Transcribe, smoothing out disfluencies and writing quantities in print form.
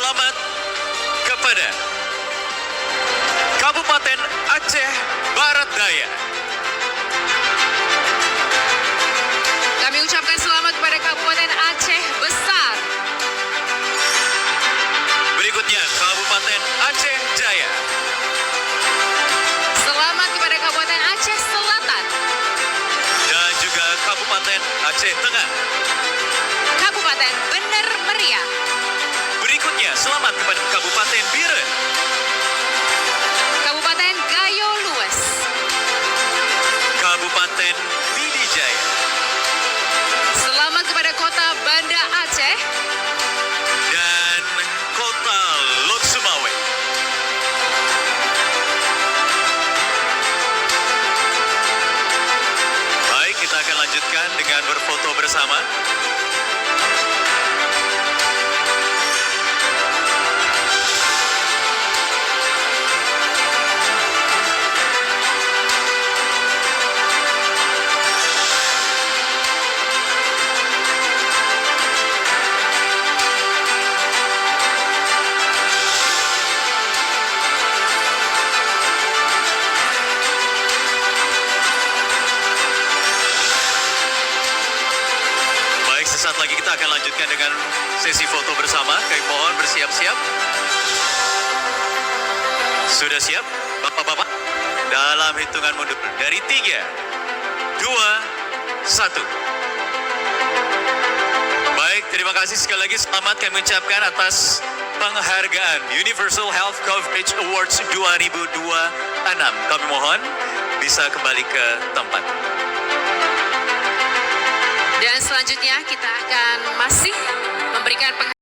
selamat kepada Kabupaten Aceh Barat Daya. Kami ucapkan selamat kepada Kabupaten Aceh Besar. Berikutnya Kabupaten Aceh Jaya. Selamat kepada Kabupaten Aceh Selatan. Dan juga Kabupaten Aceh Tengah. Kabupaten Bener Meriah. Berikutnya selamat kepada Kabupaten Biren. Kabupaten Gayo Lues. Kabupaten Pidijaya. Selamat kepada Kota Banda Aceh. Dan Kota Lok Sumawe. Baik, kita akan lanjutkan dengan berfoto bersama. Sesaat lagi kita akan lanjutkan dengan sesi foto bersama. Kami mohon bersiap-siap. Sudah siap, Bapak-Bapak? Dalam hitungan mundur dari 3, 2, 1. Baik, terima kasih sekali lagi. Selamat kami ucapkan atas penghargaan Universal Health Coverage Awards 2026. Kami mohon bisa kembali ke tempat. Dan selanjutnya kita akan masih memberikan